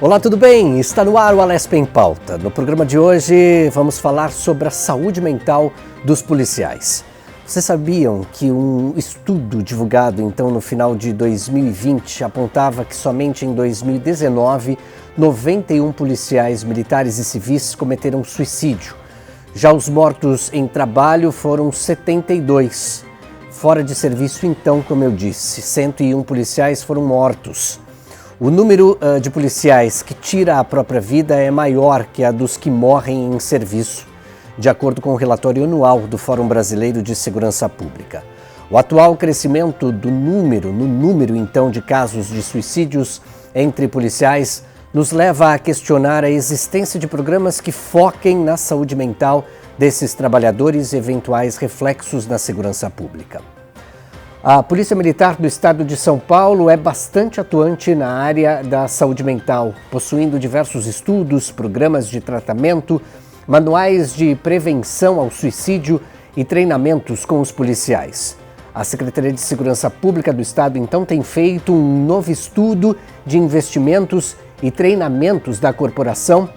Olá, tudo bem? Está no ar o Alesp em Pauta. No programa de hoje vamos falar sobre a saúde mental dos policiais. Vocês sabiam que um estudo divulgado então no final de 2020 apontava que somente em 2019 91 policiais militares e civis cometeram suicídio. Já os mortos em trabalho foram 72. Fora de serviço então, como eu disse, 101 policiais foram mortos. O número de policiais que tira a própria vida é maior que a dos que morrem em serviço, de acordo com o relatório anual do Fórum Brasileiro de Segurança Pública. O atual crescimento no número então de casos de suicídios entre policiais nos leva a questionar a existência de programas que foquem na saúde mental desses trabalhadores e eventuais reflexos na segurança pública. A Polícia Militar do Estado de São Paulo é bastante atuante na área da saúde mental, possuindo diversos estudos, programas de tratamento, manuais de prevenção ao suicídio e treinamentos com os policiais. A Secretaria de Segurança Pública do Estado, então, tem feito um novo estudo de investimentos e treinamentos da corporação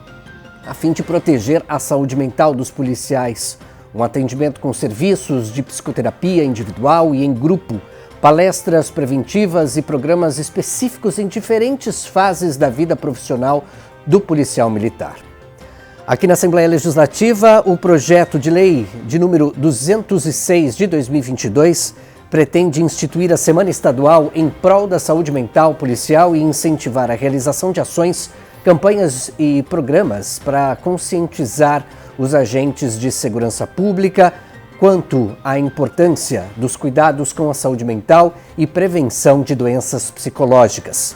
a fim de proteger a saúde mental dos policiais. Um atendimento com serviços de psicoterapia individual e em grupo, palestras preventivas e programas específicos em diferentes fases da vida profissional do policial militar. Aqui na Assembleia Legislativa, o projeto de lei de número 206 de 2022 pretende instituir a Semana Estadual em prol da saúde mental policial e incentivar a realização de ações, campanhas e programas para conscientizar os agentes de segurança pública quanto à importância dos cuidados com a saúde mental e prevenção de doenças psicológicas.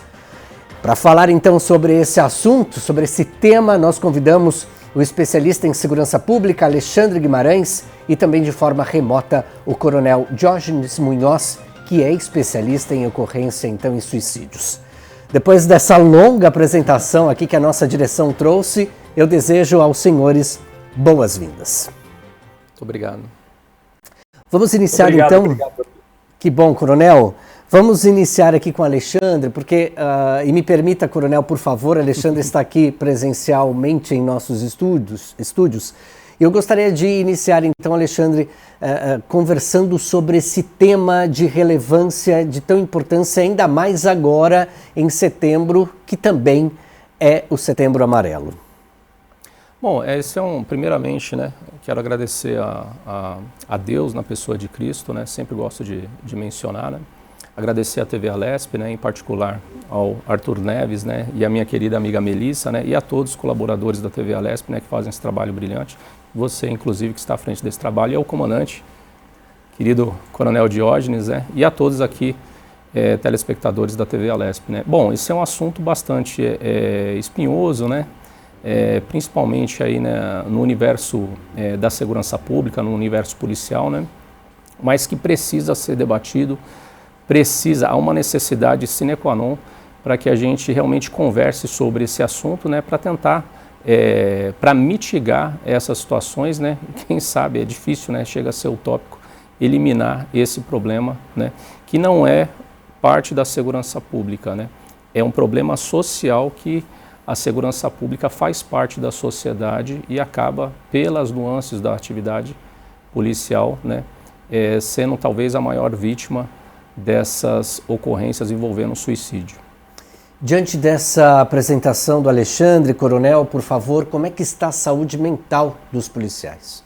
Para falar então sobre esse assunto, sobre esse tema, nós convidamos o especialista em segurança pública Alexandre Guimarães e também de forma remota o coronel Diógenes Munhoz, que é especialista em ocorrência então em suicídios. Depois dessa longa apresentação aqui que a nossa direção trouxe, eu desejo aos senhores boas-vindas. Muito obrigado. Vamos iniciar Obrigado. Que bom, coronel. Vamos iniciar aqui com o Alexandre, porque, e me permita, coronel, por favor, Alexandre está aqui presencialmente em nossos estúdios. Eu gostaria de iniciar, então, Alexandre, conversando sobre esse tema de relevância, de tão importância, ainda mais agora, em setembro, que também é o Setembro Amarelo. Bom, primeiramente, né, quero agradecer a Deus na pessoa de Cristo, né, sempre gosto de mencionar, né, agradecer à TV Alesp, né, em particular ao Arthur Neves, né, e a minha querida amiga Melissa, né, e a todos os colaboradores da TV Alesp, né, que fazem esse trabalho brilhante, você, inclusive, que está à frente desse trabalho, e ao comandante, querido Coronel Diógenes, né, e a todos aqui, telespectadores da TV Alesp, né. Bom, esse é um assunto bastante espinhoso, né, principalmente aí, né, no universo da segurança pública, no universo policial, né, mas que precisa ser debatido, há uma necessidade sine qua non para que a gente realmente converse sobre esse assunto, né, para tentar, para mitigar essas situações, né, quem sabe, é difícil, né, chega a ser utópico, eliminar esse problema, né, que não é parte da segurança pública, né, é um problema social que a segurança pública faz parte da sociedade e acaba, pelas nuances da atividade policial, né, sendo talvez a maior vítima dessas ocorrências envolvendo suicídio. Diante dessa apresentação do Alexandre, coronel, por favor, como é que está a saúde mental dos policiais?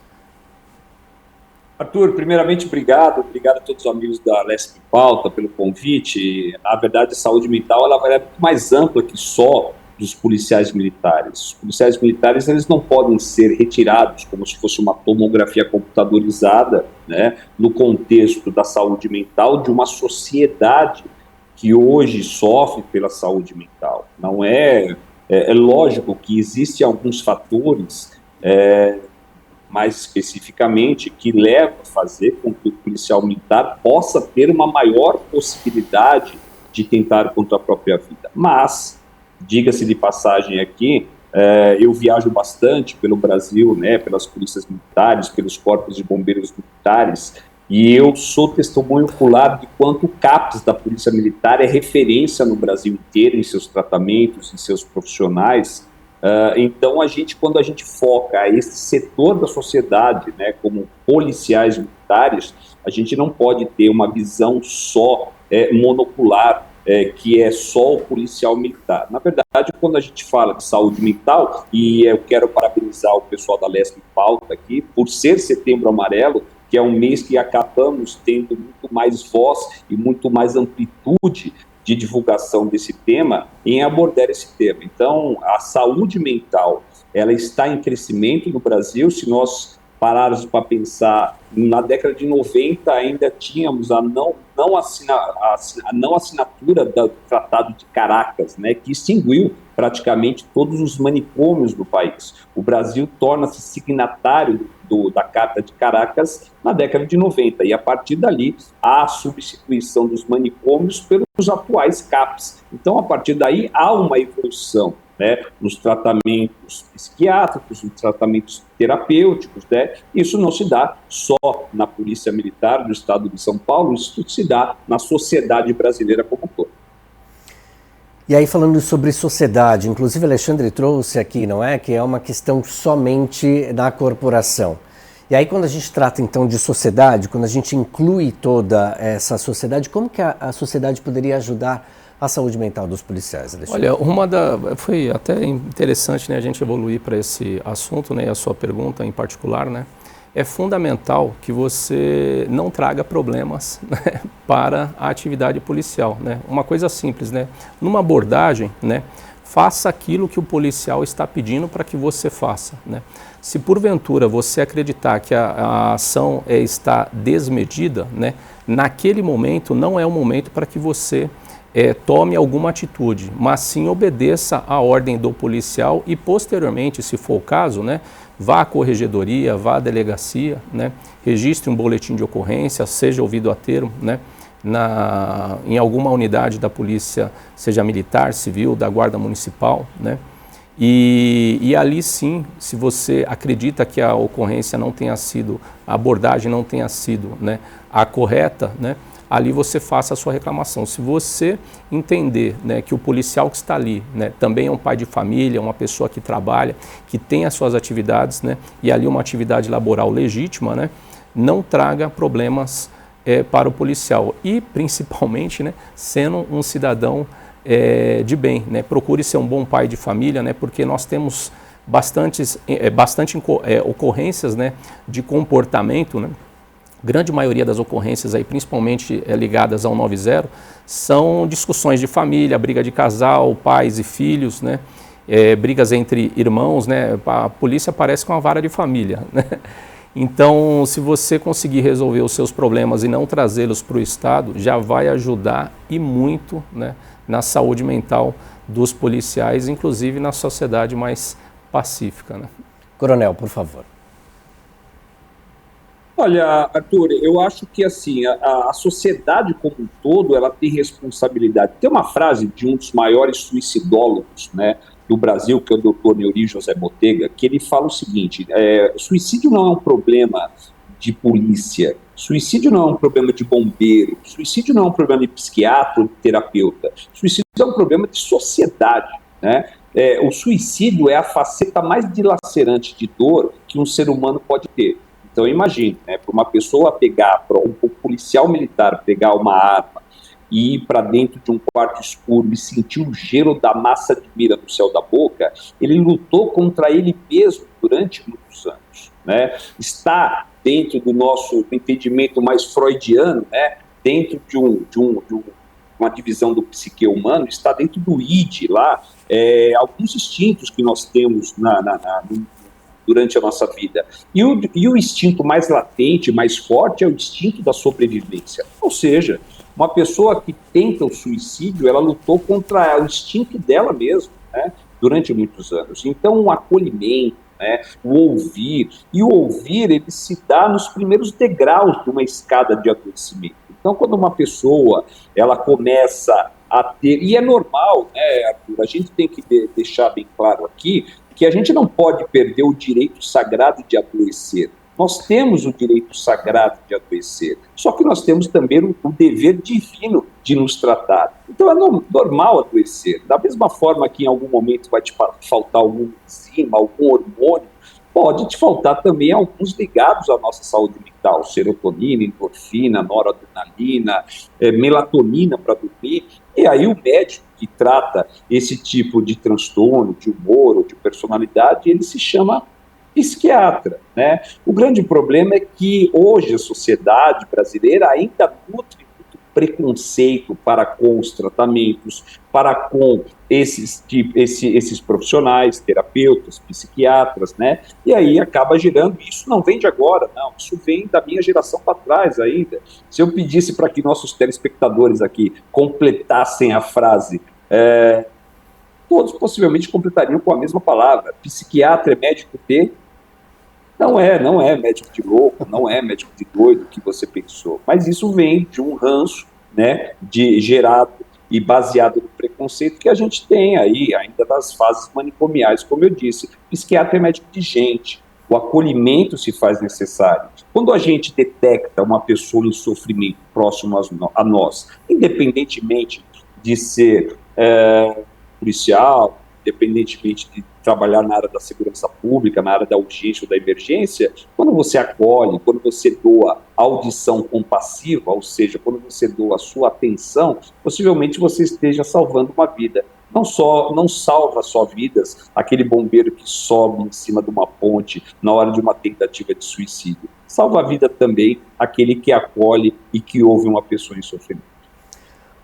Arthur, primeiramente, obrigado a todos os amigos da Alesp em Pauta pelo convite. Na verdade, a saúde mental ela é muito mais ampla que só dos policiais militares. Os policiais militares eles não podem ser retirados como se fosse uma tomografia computadorizada, né, no contexto da saúde mental de uma sociedade que hoje sofre pela saúde mental. Não é lógico que existem alguns fatores, mais especificamente, que levam a fazer com que o policial militar possa ter uma maior possibilidade de tentar contra a própria vida. Mas diga-se de passagem aqui, eu viajo bastante pelo Brasil, né, pelas polícias militares, pelos corpos de bombeiros militares, E eu sou testemunho ocular de quanto o CAPS da Polícia Militar é referência no Brasil inteiro em seus tratamentos, em seus profissionais. Então, quando a gente foca esse setor da sociedade, né, como policiais militares, a gente não pode ter uma visão só monocular, que é só o policial militar. Na verdade, quando a gente fala de saúde mental, e eu quero parabenizar o pessoal da Lesp Pauta aqui, por ser Setembro Amarelo, que é um mês que acabamos tendo muito mais voz e muito mais amplitude de divulgação desse tema, em abordar esse tema. Então, a saúde mental, ela está em crescimento no Brasil. Se nós pararmos para pensar, na década de 90 ainda tínhamos a não assinatura do Tratado de Caracas, né, que extinguiu praticamente todos os manicômios do país. O Brasil torna-se signatário da Carta de Caracas na década de 90, e a partir dali há a substituição dos manicômios pelos atuais CAPs. Então, a partir daí, há uma evolução, né, nos tratamentos psiquiátricos, nos tratamentos terapêuticos, né? Isso não se dá só na Polícia Militar do Estado de São Paulo, isso se dá na sociedade brasileira como um todo. E aí, falando sobre sociedade, inclusive Alexandre trouxe aqui, não é? Que é uma questão somente da corporação. E aí, quando a gente trata então de sociedade, quando a gente inclui toda essa sociedade, como que a sociedade poderia ajudar a saúde mental dos policiais, Alexandre? Olha, foi até interessante, né, a gente evoluir para esse assunto, né, a sua pergunta em particular, né? É fundamental que você não traga problemas, né, para a atividade policial, né? Uma coisa simples, né? Numa abordagem, né, faça aquilo que o policial está pedindo para que você faça, né? Se porventura você acreditar que a ação está desmedida, né, naquele momento não é o momento para que você tome alguma atitude, mas sim obedeça à ordem do policial e posteriormente, se for o caso, né, vá à corregedoria, vá à delegacia, né, registre um boletim de ocorrência, seja ouvido a termo, né, em alguma unidade da polícia, seja militar, civil, da guarda municipal, né, e ali sim, se você acredita que a ocorrência não tenha sido, a abordagem não tenha sido, né, a correta, né, ali você faça a sua reclamação. Se você entender, né, que o policial que está ali, né, também é um pai de família, uma pessoa que trabalha, que tem as suas atividades, né, e ali uma atividade laboral legítima, né, não traga problemas para o policial. E principalmente, né, sendo um cidadão de bem, né, procure ser um bom pai de família, né, porque nós temos bastante ocorrências, né, de comportamento, né. Grande maioria das ocorrências, aí, principalmente ligadas ao 90, são discussões de família, briga de casal, pais e filhos, né? Brigas entre irmãos, né? A polícia aparece com uma vara de família, né? Então, se você conseguir resolver os seus problemas e não trazê-los para o Estado, já vai ajudar e muito, né, na saúde mental dos policiais, inclusive na sociedade mais pacífica, né? Coronel, por favor. Olha, Arthur, eu acho que assim, a sociedade como um todo, ela tem responsabilidade. Tem uma frase de um dos maiores suicidólogos, né, do Brasil, que é o Dr. Neuri José Botega, que ele fala o seguinte: suicídio não é um problema de polícia, suicídio não é um problema de bombeiro, suicídio não é um problema de psiquiatra ou de terapeuta, suicídio é um problema de sociedade, né? O suicídio é a faceta mais dilacerante de dor que um ser humano pode ter. Então, imagine, né, para uma pessoa pegar, para um policial militar pegar uma arma e ir para dentro de um quarto escuro e sentir o gelo da massa de mira no céu da boca, ele lutou contra ele mesmo durante muitos anos, né? Está dentro do nosso entendimento mais freudiano, né, dentro de uma divisão do psique humano, está dentro do id lá, alguns instintos que nós temos durante a nossa vida. E o instinto mais latente, mais forte, é o instinto da sobrevivência. Ou seja, uma pessoa que tenta o suicídio, ela lutou contra o instinto dela mesma, né, durante muitos anos. Então, o acolhimento, né, o ouvir, ele se dá nos primeiros degraus de uma escada de adoecimento. Então, quando uma pessoa, ela começa a ter, e é normal, né, Arthur, a gente tem que deixar bem claro aqui, que a gente não pode perder o direito sagrado de adoecer. Nós temos o direito sagrado de adoecer, só que nós temos também o dever divino de nos tratar. Então é normal adoecer. Da mesma forma que em algum momento vai te faltar alguma enzima, algum hormônio, pode te faltar também alguns ligados à nossa saúde mental, serotonina, endorfina, noradrenalina, melatonina para dormir. E aí o médico que trata esse tipo de transtorno, de humor ou de personalidade, ele se chama psiquiatra, né? O grande problema é que hoje a sociedade brasileira ainda nutre muito preconceito para com os tratamentos, para com esses profissionais, terapeutas, psiquiatras, né? E aí acaba gerando, isso não vem de agora, não, isso vem da minha geração para trás ainda. Se eu pedisse para que nossos telespectadores aqui completassem a frase, todos possivelmente completariam com a mesma palavra. Psiquiatra é médico de... Não é médico de louco, não é médico de doido que você pensou, mas isso vem de um ranço, né, gerado e baseado no preconceito que a gente tem aí, ainda das fases manicomiais, como eu disse. Psiquiatra é médico de gente, o acolhimento se faz necessário. Quando a gente detecta uma pessoa em sofrimento próximo a nós, independentemente de ser policial, independentemente de trabalhar na área da segurança pública, na área da urgência ou da emergência, quando você acolhe, quando você doa audição compassiva, ou seja, quando você doa a sua atenção, possivelmente você esteja salvando uma vida. Não salva só vidas aquele bombeiro que sobe em cima de uma ponte na hora de uma tentativa de suicídio. Salva a vida também aquele que acolhe e que ouve uma pessoa em sofrimento.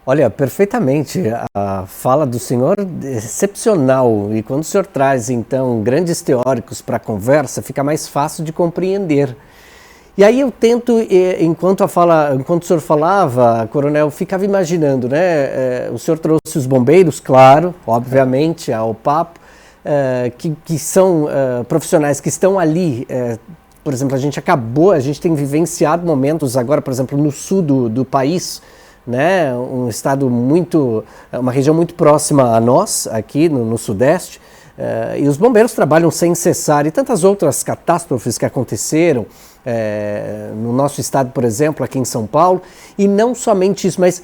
Olha, perfeitamente. A fala do senhor é excepcional. E quando o senhor traz, então, grandes teóricos para a conversa, fica mais fácil de compreender. E aí eu tento, enquanto o senhor falava, coronel, ficava imaginando, né? O senhor trouxe os bombeiros, claro, obviamente, ao papo, que são profissionais que estão ali. Por exemplo, a gente tem vivenciado momentos agora, por exemplo, no sul do país, né, um estado uma região muito próxima a nós, aqui no Sudeste, e os bombeiros trabalham sem cessar, e tantas outras catástrofes que aconteceram no nosso estado, por exemplo, aqui em São Paulo, e não somente isso, mas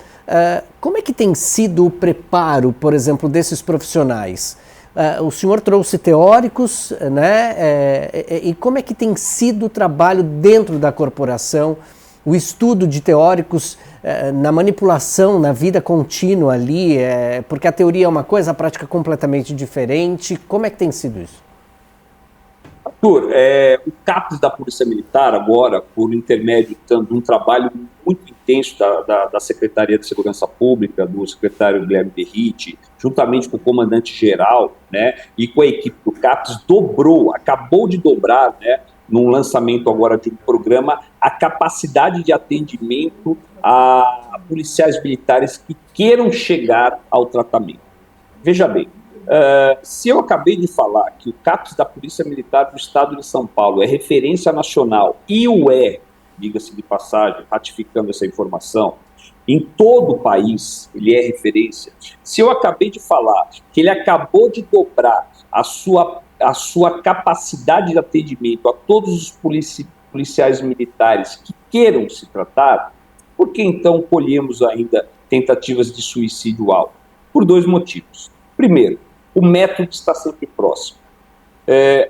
como é que tem sido o preparo, por exemplo, desses profissionais? O senhor trouxe teóricos, né, e como é que tem sido o trabalho dentro da corporação, o estudo de teóricos na manipulação, na vida contínua ali, porque a teoria é uma coisa, a prática é completamente diferente. Como é que tem sido isso? Arthur, o CAPES da Polícia Militar agora, por intermédio de um trabalho muito intenso da Secretaria de Segurança Pública, do secretário Guilherme Derrite, juntamente com o comandante-geral, né, e com a equipe do CAPES, acabou de dobrar, né, num lançamento agora de um programa, a capacidade de atendimento a policiais militares que queiram chegar ao tratamento. Veja bem, se eu acabei de falar que o CAPES da Polícia Militar do Estado de São Paulo é referência nacional, e diga-se de passagem, ratificando essa informação, em todo o país ele é referência. Se eu acabei de falar que ele acabou de dobrar a sua capacidade de atendimento a todos os policiais militares que queiram se tratar, por que então colhemos ainda tentativas de suicídio alto? Por dois motivos. Primeiro, o método está sempre próximo.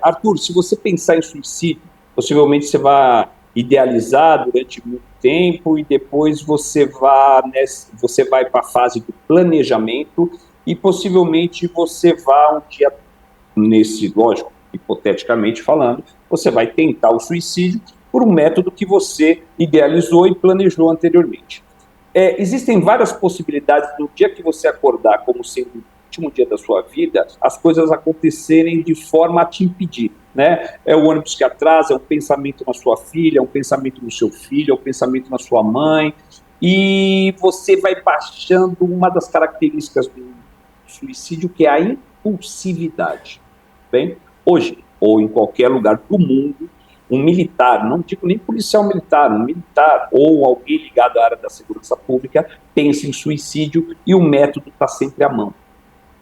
Arthur, se você pensar em suicídio, possivelmente você vai idealizar durante muito tempo e depois você vai para a fase do planejamento e possivelmente você vai um dia, lógico, hipoteticamente falando, você vai tentar o suicídio por um método que você idealizou e planejou anteriormente. Existem várias possibilidades no dia que você acordar como sendo o último dia da sua vida, as coisas acontecerem de forma a te impedir, né? É o ônibus que atrasa, é um pensamento na sua filha, é um pensamento no seu filho, é um pensamento na sua mãe, e você vai baixando uma das características do suicídio, que é a impulsividade. Bem, hoje, ou em qualquer lugar do mundo, um militar, não digo nem policial militar, um militar ou alguém ligado à área da segurança pública pensa em suicídio e o método está sempre à mão,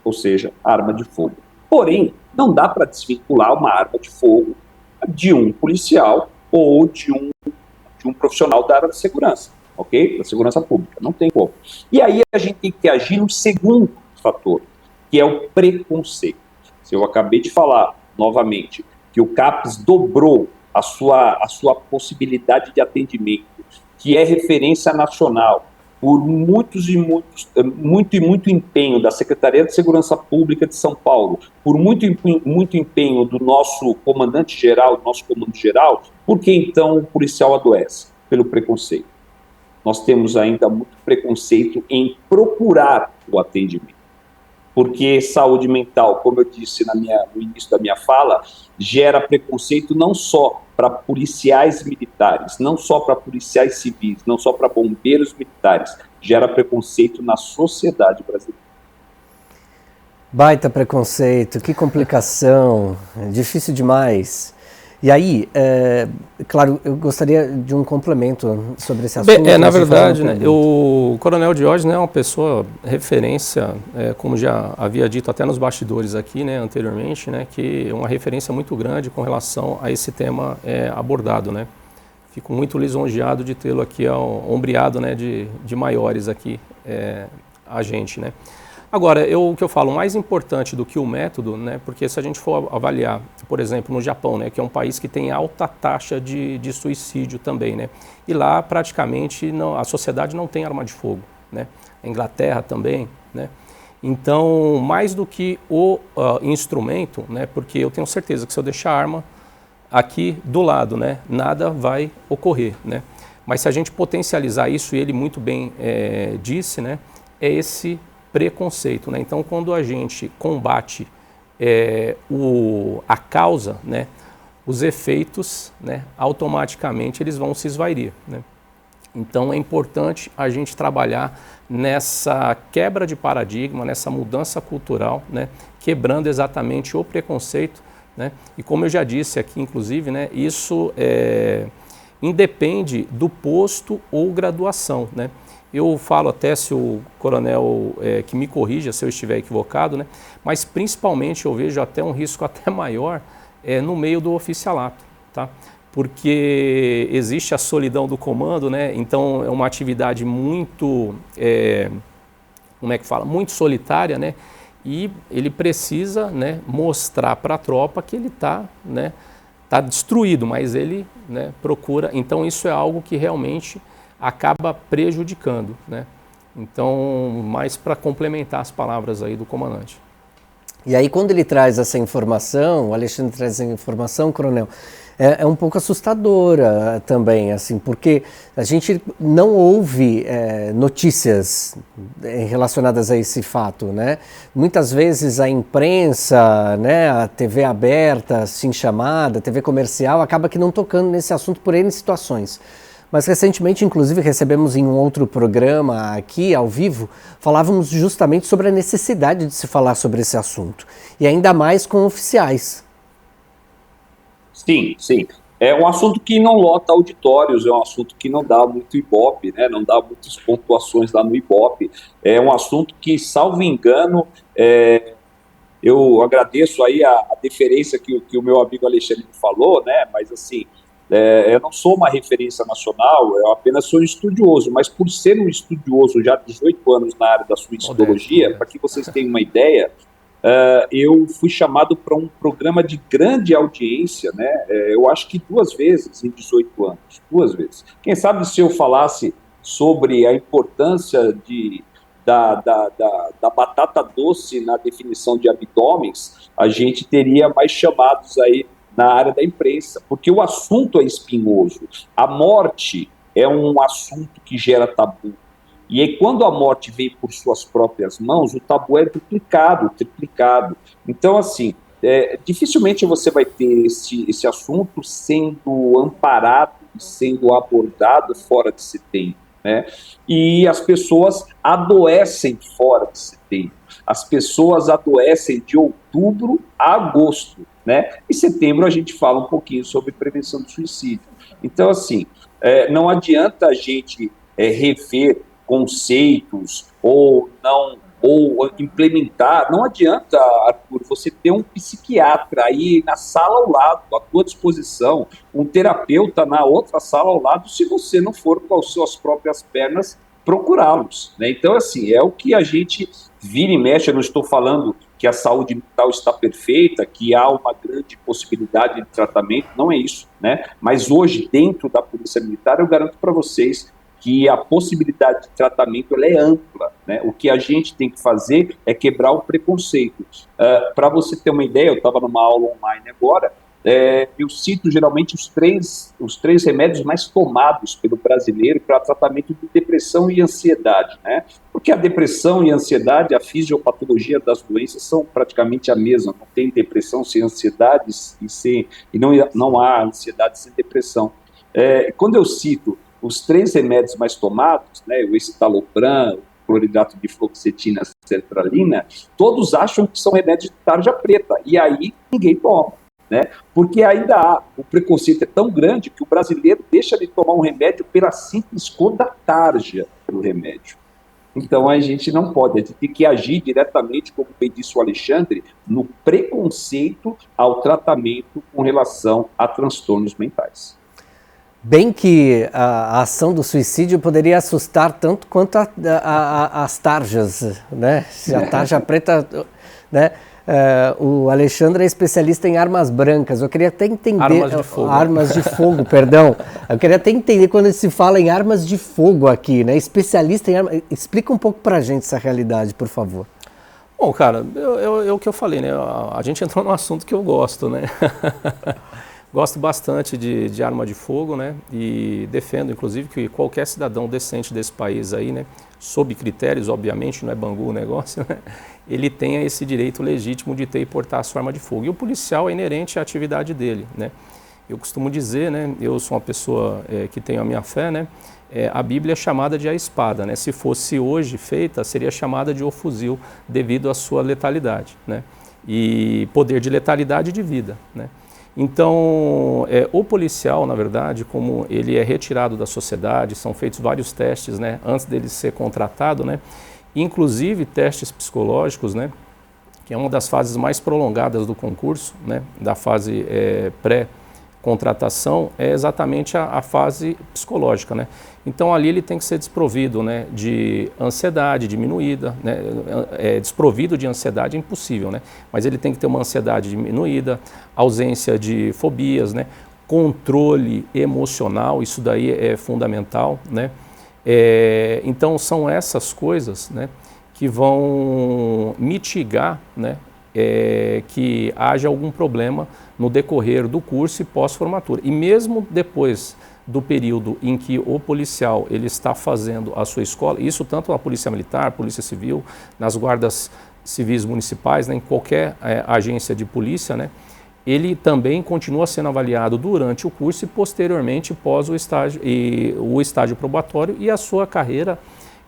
ou seja, arma de fogo. Porém, não dá para desvincular uma arma de fogo de um policial ou de um profissional da área de segurança, ok? Da segurança pública, não tem como. E aí a gente tem que agir no segundo fator, que é o preconceito. Eu acabei de falar, novamente, que o CAPES dobrou a sua possibilidade de atendimento, que é referência nacional, por muito empenho da Secretaria de Segurança Pública de São Paulo, por muito empenho do nosso comandante-geral, do nosso comando-geral, por que então o policial adoece? Pelo preconceito. Nós temos ainda muito preconceito em procurar o atendimento. Porque saúde mental, como eu disse no início da minha fala, gera preconceito não só para policiais militares, não só para policiais civis, não só para bombeiros militares, gera preconceito na sociedade brasileira. Baita preconceito, que complicação, difícil demais. E aí, claro, eu gostaria de um complemento sobre esse assunto. Na verdade, né, o Coronel Diógenes é uma pessoa referência, como já havia dito até nos bastidores aqui, né, anteriormente, né, que é uma referência muito grande com relação a esse tema abordado, né. Fico muito lisonjeado de tê-lo aqui ombreado, né, de maiores aqui, a gente, né. Agora, o que eu falo, mais importante do que o método, né, porque se a gente for avaliar, por exemplo, no Japão, né, que é um país que tem alta taxa de suicídio também, né, e lá praticamente a sociedade não tem arma de fogo, né, a Inglaterra também, né, então, mais do que o instrumento, né, porque eu tenho certeza que se eu deixar a arma aqui do lado, né, nada vai ocorrer, né, mas se a gente potencializar isso, e ele muito bem disse, né, é esse preconceito, né? Então, quando a gente combate a causa, né, os efeitos, né, automaticamente eles vão se esvairir, né? Então, é importante a gente trabalhar nessa quebra de paradigma, nessa mudança cultural, né, quebrando exatamente o preconceito, né? E como eu já disse aqui, inclusive, né, isso independe do posto ou graduação, né? Eu falo até, se o coronel que me corrija se eu estiver equivocado, né? Mas principalmente eu vejo até um risco até maior no meio do oficialato, tá? Porque existe a solidão do comando, né? Então é uma atividade muito, como é que fala? Muito solitária, né? E ele precisa, né, mostrar para a tropa que ele está, né, tá destruído, mas ele, né, procura. Então isso é algo que realmente acaba prejudicando, né? Então, mais para complementar as palavras aí do comandante. E aí, quando ele traz essa informação, o Alexandre traz essa informação, coronel, é um pouco assustadora também, assim, porque a gente não ouve notícias relacionadas a esse fato, né? Muitas vezes a imprensa, né, a TV aberta, assim chamada, TV comercial, acaba que não tocando nesse assunto por N situações. Mas recentemente, inclusive, recebemos em um outro programa aqui, ao vivo, falávamos justamente sobre a necessidade de se falar sobre esse assunto. E ainda mais com oficiais. Sim, sim. É um assunto que não lota auditórios, é um assunto que não dá muito ibope, né? Não dá muitas pontuações lá no ibope. É um assunto que, salvo engano, eu agradeço aí a deferência que o meu amigo Alexandre falou, né? Mas assim, eu não sou uma referência nacional, eu apenas sou um estudioso, mas por ser um estudioso já há 18 anos na área da suicidologia, para que vocês tenham uma ideia, eu fui chamado para um programa de grande audiência, né? Eu acho que 2 vezes em 18 anos, 2 vezes. Quem sabe se eu falasse sobre a importância da batata doce na definição de abdômenes, a gente teria mais chamados aí na área da imprensa, porque o assunto é espinhoso. A morte é um assunto que gera tabu. E aí, quando a morte vem por suas próprias mãos, o tabu é duplicado, triplicado. Então, assim, dificilmente você vai ter esse assunto sendo amparado, sendo abordado fora de setembro, né? E as pessoas adoecem fora de setembro. As pessoas adoecem de outubro a agosto, né? Em setembro a gente fala um pouquinho sobre prevenção do suicídio. Então, assim, não adianta a gente rever conceitos ou não ou implementar. Não adianta, Arthur, você ter um psiquiatra aí na sala ao lado, à tua disposição, um terapeuta na outra sala ao lado, se você não for com as suas próprias pernas procurá-los, né? Então, assim, é o que a gente vira e mexe. Eu não estou falando que a saúde mental está perfeita, que há uma grande possibilidade de tratamento, não é isso, né? Mas hoje, dentro da Polícia Militar, eu garanto para vocês que a possibilidade de tratamento ela é ampla, né? O que a gente tem que fazer é quebrar o preconceito. Para você ter uma ideia, eu estava numa aula online agora, eu cito geralmente os três remédios mais tomados pelo brasileiro para tratamento de depressão e ansiedade, né? Porque a depressão e a ansiedade, a fisiopatologia das doenças são praticamente a mesma. Não tem depressão sem ansiedade e não há ansiedade sem depressão. Quando eu cito os 3 remédios mais tomados, né, o escitalopram, o cloridrato de fluoxetina, sertralina, todos acham que são remédios de tarja preta, e aí ninguém toma. Né? Porque ainda há, o preconceito é tão grande que o brasileiro deixa de tomar um remédio pela simples cor da tarja do remédio. Então a gente não pode, a gente tem que agir diretamente, como bem disse o Alexandre, no preconceito ao tratamento com relação a transtornos mentais. Bem que a ação do suicídio poderia assustar tanto quanto as tarjas, né? Se a tarja preta, né? O Alexandre é especialista em armas brancas. Eu queria até entender... Armas de fogo. Armas de fogo, perdão. Eu queria até entender quando se fala em armas de fogo aqui, né? Especialista em armas... Explica um pouco pra gente essa realidade, por favor. Bom, cara, é o que eu falei, né? A gente entrou num assunto que eu gosto, né? Gosto bastante de arma de fogo, né? E defendo, inclusive, que qualquer cidadão decente desse país aí, né? Sob critérios, obviamente, não é Bangu o negócio, né? Ele tenha esse direito legítimo de ter e portar a sua arma de fogo. E o policial é inerente à atividade dele, né? Eu costumo dizer, né? Eu sou uma pessoa que tem a minha fé, né? A Bíblia é chamada de a espada, né? Se fosse hoje feita, seria chamada de o fuzil, devido à sua letalidade, né? E poder de letalidade de vida, né? Então, o policial, na verdade, como ele é retirado da sociedade, são feitos vários testes, né, antes dele ser contratado, né, inclusive testes psicológicos, né, que é uma das fases mais prolongadas do concurso, né, da fase pré-contratação, é exatamente a fase psicológica, né. Então, ali ele tem que ser desprovido, né, de ansiedade diminuída, né, desprovido de ansiedade é impossível, né, mas ele tem que ter uma ansiedade diminuída, ausência de fobias, né, controle emocional, isso daí é fundamental, né. Então, são essas coisas, né, que vão mitigar, né, que haja algum problema no decorrer do curso e pós-formatura. E mesmo depois do período em que o policial ele está fazendo a sua escola, isso tanto na Polícia Militar, Polícia Civil, nas guardas civis municipais, né, em qualquer agência de polícia, né, ele também continua sendo avaliado durante o curso e posteriormente pós o estágio probatório e a sua carreira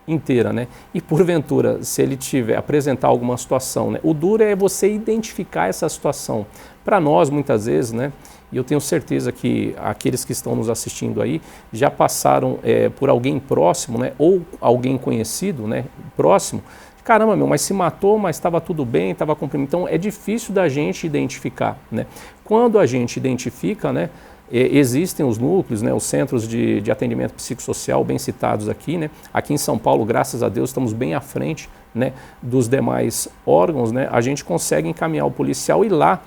inteira, né? E porventura, se ele apresentar alguma situação, né? O duro é você identificar essa situação. Para nós, muitas vezes, né? E eu tenho certeza que aqueles que estão nos assistindo aí já passaram por alguém próximo, né? Ou alguém conhecido, né? Próximo. Caramba, mas se matou, mas estava tudo bem, estava cumprindo. Então é difícil da gente identificar, né? Quando a gente identifica, né? Existem os núcleos, né, os centros de atendimento psicossocial bem citados aqui, né? Aqui em São Paulo, graças a Deus, estamos bem à frente, né, dos demais órgãos, né? A gente consegue encaminhar o policial e lá,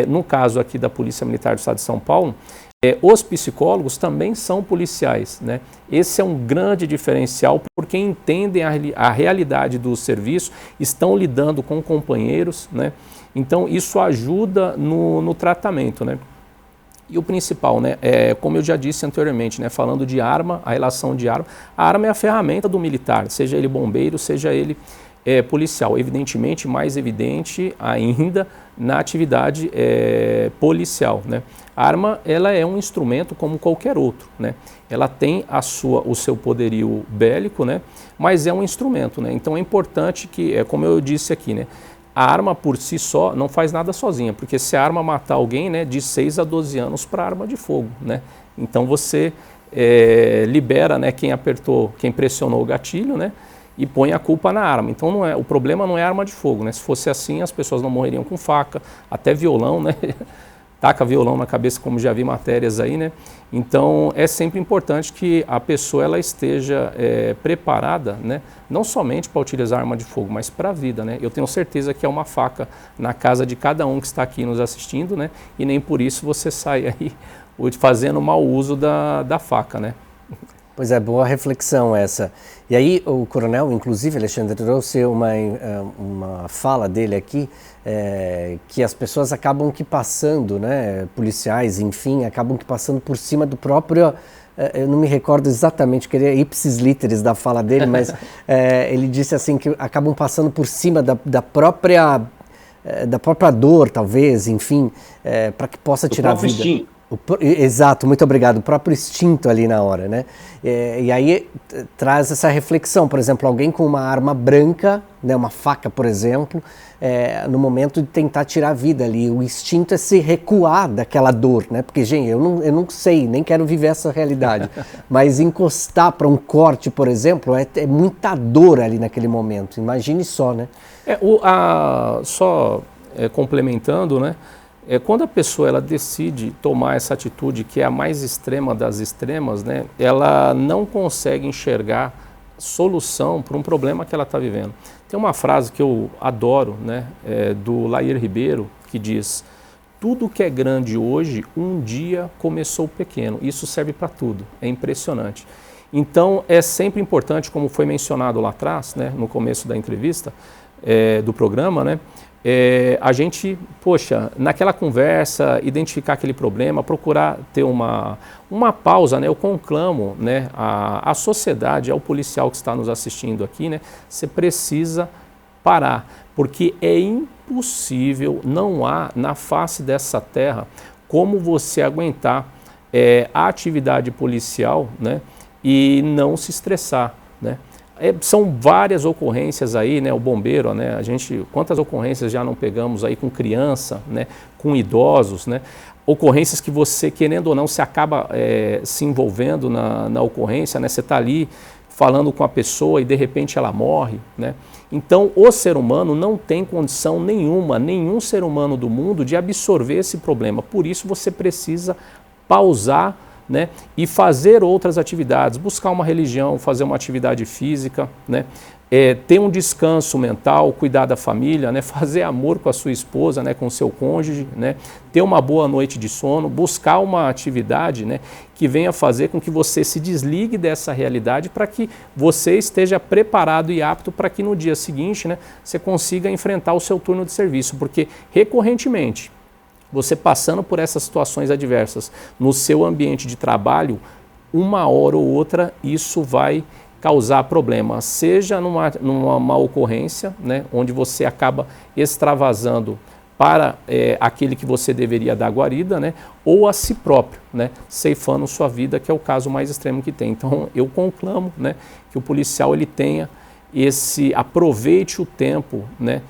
no caso aqui da Polícia Militar do Estado de São Paulo, os psicólogos também são policiais, né? Esse é um grande diferencial porque entendem a realidade do serviço, estão lidando com companheiros, né? Então isso ajuda no tratamento, né? E o principal, né, como eu já disse anteriormente, né, falando de arma, a relação de arma, a arma é a ferramenta do militar, seja ele bombeiro, seja ele policial. Evidentemente, mais evidente ainda na atividade policial, né. A arma, ela é um instrumento como qualquer outro, né. Ela tem o seu poderio bélico, né, mas é um instrumento, né. Então é importante que, como eu disse aqui, né, a arma por si só não faz nada sozinha, porque se a arma matar alguém, né, de 6 a 12 anos para arma de fogo, né? Então você libera, né, quem pressionou o gatilho, né? e põe a culpa na arma. Então o problema não é a arma de fogo, né? Se fosse assim, as pessoas não morreriam com faca, até violão, né? Taca violão na cabeça, como já vi matérias aí, né? Então é sempre importante que a pessoa ela esteja preparada, né? Não somente para utilizar arma de fogo, mas para a vida, né? Eu tenho certeza que é uma faca na casa de cada um que está aqui nos assistindo, né? E nem por isso você sai aí fazendo mau uso da faca, né? Pois é, boa reflexão essa. E aí o coronel, inclusive, Alexandre, trouxe uma fala dele aqui, que as pessoas acabam que passando, né, policiais, enfim, acabam que passando por cima do próprio, eu não me recordo exatamente, queria ipsis literis da fala dele, mas ele disse assim que acabam passando por cima da própria dor, talvez, enfim, para que possa tirar a vida. Instinto. Exato, muito obrigado. O próprio instinto ali na hora, né? E aí traz essa reflexão, por exemplo, alguém com uma arma branca, né, uma faca, por exemplo, no momento de tentar tirar a vida ali, o instinto é se recuar daquela dor, né? Porque, gente, eu não sei, nem quero viver essa realidade, mas encostar para um corte, por exemplo, é muita dor ali naquele momento. Imagine só, né? Complementando, né? Quando a pessoa ela decide tomar essa atitude que é a mais extrema das extremas, né, ela não consegue enxergar solução para um problema que ela está vivendo. Tem uma frase que eu adoro, né, do Lair Ribeiro, que diz: tudo que é grande hoje, um dia começou pequeno. Isso serve para tudo, é impressionante. Então é sempre importante, como foi mencionado lá atrás, né, no começo da entrevista, do programa, né, a gente, naquela conversa, identificar aquele problema, procurar ter uma pausa, né? Eu conclamo, né, a sociedade, ao policial que está nos assistindo aqui, né? Você precisa parar, porque é impossível, não há na face dessa terra como você aguentar a atividade policial, né, e não se estressar, né? São várias ocorrências aí, né, o bombeiro, né, quantas ocorrências já não pegamos aí com criança, né, com idosos, né, ocorrências que você, querendo ou não, você acaba se envolvendo na ocorrência, né, você está ali falando com a pessoa e de repente ela morre, né. Então o ser humano não tem condição nenhuma, nenhum ser humano do mundo, de absorver esse problema, por isso você precisa pausar, né, e fazer outras atividades, buscar uma religião, fazer uma atividade física, né, ter um descanso mental, cuidar da família, né, fazer amor com a sua esposa, né, com o seu cônjuge, né, ter uma boa noite de sono, buscar uma atividade, né, que venha fazer com que você se desligue dessa realidade para que você esteja preparado e apto para que no dia seguinte, né, você consiga enfrentar o seu turno de serviço, porque recorrentemente, você passando por essas situações adversas no seu ambiente de trabalho, uma hora ou outra isso vai causar problema, seja numa ocorrência, né, onde você acaba extravasando para aquele que você deveria dar guarida, né, ou a si próprio, né, ceifando sua vida, que é o caso mais extremo que tem. Então eu conclamo, né, que o policial ele tenha aproveite o tempo, né,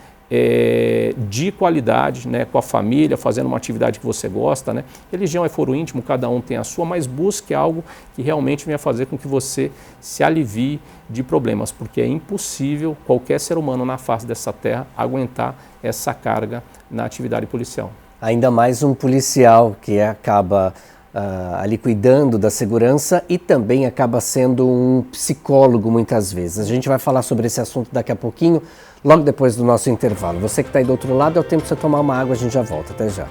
de qualidade, né, com a família, fazendo uma atividade que você gosta, né? Religião é foro íntimo, cada um tem a sua, mas busque algo que realmente venha fazer com que você se alivie de problemas, porque é impossível qualquer ser humano na face dessa terra aguentar essa carga na atividade policial. Ainda mais um policial que acaba ali cuidando da segurança e também acaba sendo um psicólogo muitas vezes. A gente vai falar sobre esse assunto daqui a pouquinho, logo depois do nosso intervalo. Você que está aí do outro lado, é o tempo de você tomar uma água, a gente já volta. Até já.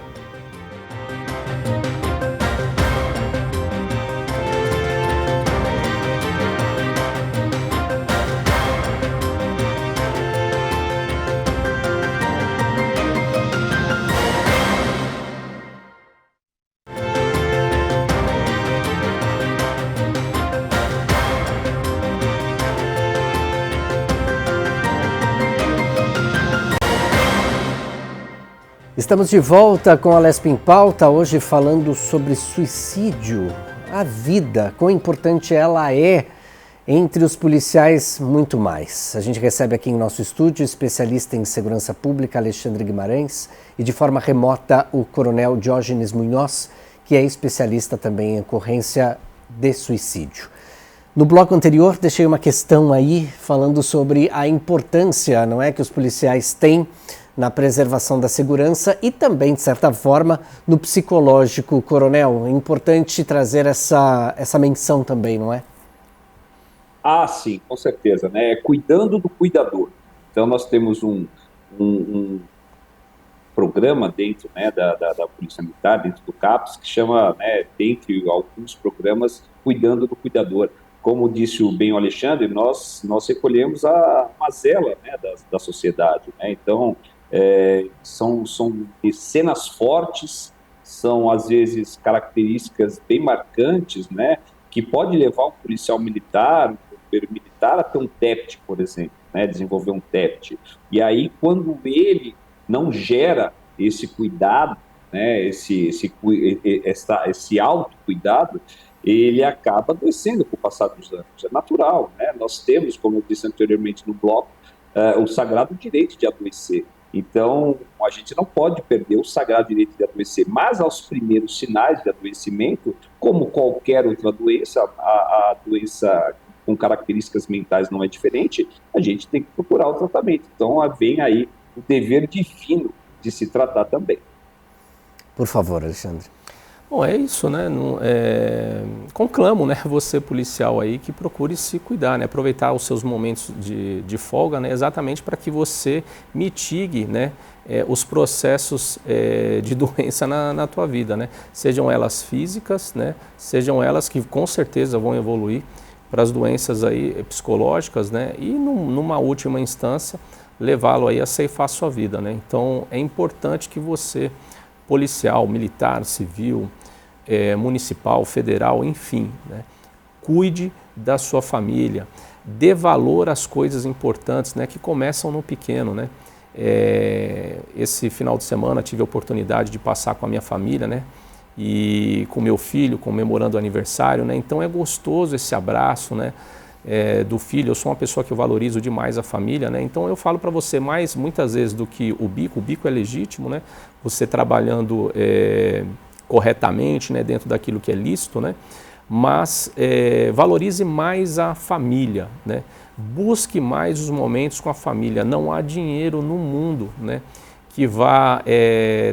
Estamos de volta com a Lesp em Pauta, hoje falando sobre suicídio, a vida, quão importante ela é entre os policiais, muito mais. A gente recebe aqui em nosso estúdio especialista em segurança pública, Alexandre Guimarães, e de forma remota o coronel Diógenes Munhoz, que é especialista também em ocorrência de suicídio. No bloco anterior, deixei uma questão aí falando sobre a importância, não é, que os policiais têm na preservação da segurança e também, de certa forma, no psicológico, coronel. É importante trazer essa menção também, não é? Ah, sim, com certeza, né? Cuidando do cuidador. Então, nós temos um programa dentro, né, da Polícia Militar, dentro do CAPS, que chama, né, dentre alguns programas, Cuidando do Cuidador. Como disse o Alexandre, nós recolhemos a mazela, né, da sociedade, né? Então, são cenas fortes, são, às vezes, características bem marcantes, né, que pode levar um policial militar, um bombeiro militar, a ter um TEPT, por exemplo, né, desenvolver um TEPT. E aí, quando ele não gera esse cuidado, né, esse autocuidado, ele acaba adoecendo com o passar dos anos. É natural, né? Nós temos, como eu disse anteriormente no bloco, o sagrado direito de adoecer. Então, a gente não pode perder o sagrado direito de adoecer, mas aos primeiros sinais de adoecimento, como qualquer outra doença, a doença com características mentais não é diferente, a gente tem que procurar o tratamento. Então, vem aí o dever divino de se tratar também. Por favor, Alexandre. Bom, é isso, né? Conclamo, né, você policial aí, que procure se cuidar, né? Aproveitar os seus momentos de folga, né? Exatamente para que você mitigue, né, os processos de doença na tua vida, né? Sejam elas físicas, né? Sejam elas que com certeza vão evoluir para as doenças aí psicológicas, né? E numa última instância levá-lo aí a ceifar a sua vida, né? Então é importante que você, policial, militar, civil, municipal, federal, enfim, né, cuide da sua família, dê valor às coisas importantes, né, que começam no pequeno, né. Esse final de semana tive a oportunidade de passar com a minha família, né, e com meu filho comemorando o aniversário, né, então é gostoso esse abraço, né, do filho. Eu sou uma pessoa que eu valorizo demais a família, né? Então eu falo para você mais muitas vezes do que o bico é legítimo, né? Você trabalhando corretamente, né? Dentro daquilo que é lícito, né? Mas valorize mais a família, né? Busque mais os momentos com a família. Não há dinheiro no mundo, né, que vá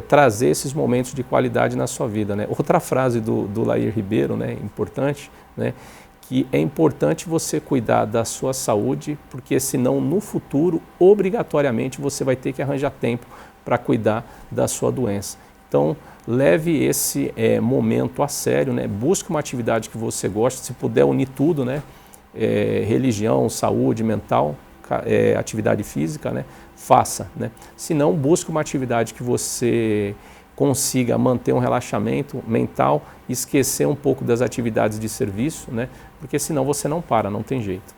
trazer esses momentos de qualidade na sua vida, né? Outra frase do Lair Ribeiro, né? Importante, né? Que é importante você cuidar da sua saúde, porque senão no futuro, obrigatoriamente, você vai ter que arranjar tempo para cuidar da sua doença. Então, leve esse momento a sério, né? Busque uma atividade que você gosta, se puder unir tudo, né? Religião, saúde, mental, atividade física, né? Faça, né? Se não, busque uma atividade que você consiga manter um relaxamento mental, esquecer um pouco das atividades de serviço, né? Porque senão você não para, não tem jeito.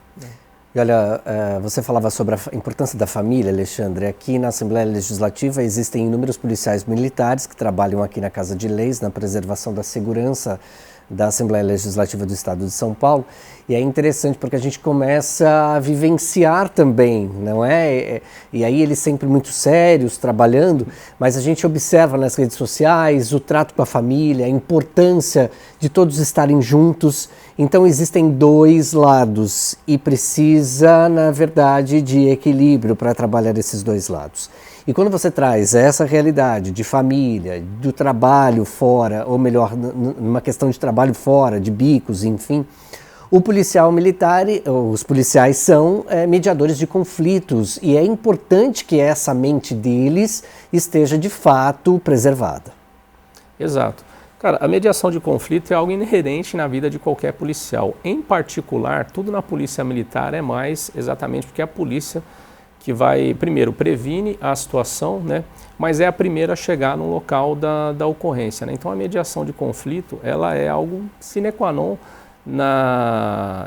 E olha, você falava sobre a importância da família, Alexandre. Aqui na Assembleia Legislativa existem inúmeros policiais militares que trabalham aqui na Casa de Leis, na preservação da segurança da Assembleia Legislativa do Estado de São Paulo, e é interessante porque a gente começa a vivenciar também, não é? E aí eles sempre muito sérios, trabalhando, mas a gente observa nas redes sociais o trato com a família, a importância de todos estarem juntos. Então existem dois lados e precisa, na verdade, de equilíbrio para trabalhar esses dois lados. E quando você traz essa realidade de família, do trabalho fora, ou melhor, numa questão de trabalho fora, de bicos, enfim, o policial militar, os policiais são mediadores de conflitos e é importante que essa mente deles esteja de fato preservada. Exato. Cara, a mediação de conflito é algo inerente na vida de qualquer policial. Em particular, tudo na polícia militar é mais exatamente porque é a polícia que vai, primeiro, previne a situação, né, mas é a primeira a chegar no local da ocorrência, né? Então a mediação de conflito, ela é algo sine qua non,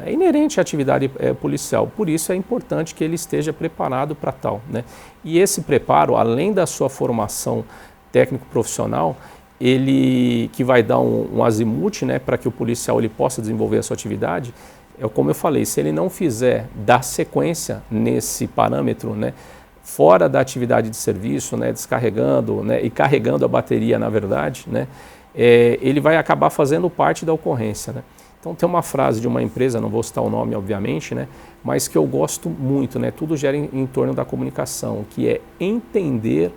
é inerente à atividade policial, por isso é importante que ele esteja preparado para tal, né? E esse preparo, além da sua formação técnico-profissional, ele que vai dar um azimuth, né, para que o policial ele possa desenvolver a sua atividade, como eu falei, se ele não fizer dar sequência nesse parâmetro, né, fora da atividade de serviço, né, descarregando, né, e carregando a bateria, na verdade, né, ele vai acabar fazendo parte da ocorrência, né? Então tem uma frase de uma empresa, não vou citar o nome obviamente, né, mas que eu gosto muito, né, tudo gira em torno da comunicação, que é entender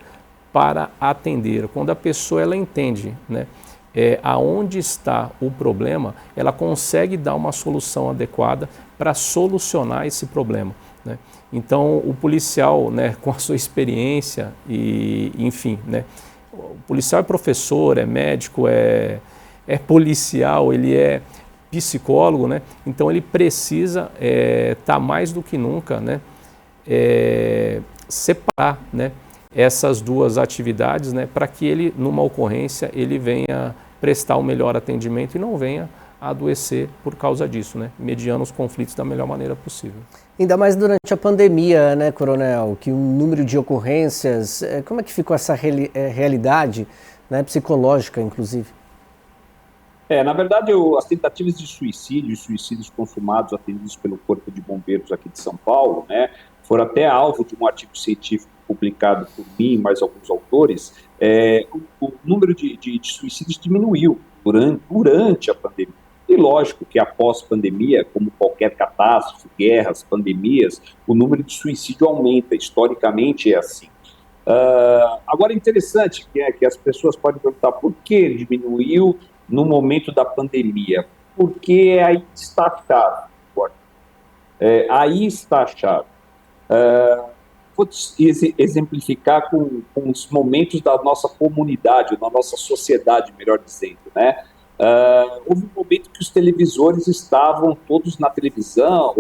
para atender. Quando a pessoa ela entende, né, aonde está o problema, ela consegue dar uma solução adequada para solucionar esse problema, né? Então o policial, né, com a sua experiência e enfim, né, o policial é professor, é médico, é policial, ele é psicólogo, né? Então ele precisa tá mais do que nunca, né, separar, né, essas duas atividades, né, para que ele, numa ocorrência, ele venha prestar o melhor atendimento e não venha adoecer por causa disso, né, mediando os conflitos da melhor maneira possível. Ainda mais durante a pandemia, né, Coronel, que o número de ocorrências, como é que ficou essa realidade, né, psicológica, inclusive? Na verdade, as tentativas de suicídio e suicídios consumados atendidos pelo Corpo de Bombeiros aqui de São Paulo, né, foram até alvo de um artigo científico publicado por mim e mais alguns autores. O número de suicídios diminuiu durante a pandemia. E lógico que após pandemia, como qualquer catástrofe, guerras, pandemias, o número de suicídio aumenta, historicamente é assim. Agora é interessante que as pessoas podem perguntar por que diminuiu no momento da pandemia, porque aí está a chave. Aí está a chave. Vou exemplificar com os momentos da nossa comunidade, da nossa sociedade, melhor dizendo, né? Houve um momento que os televisores estavam todos na televisão,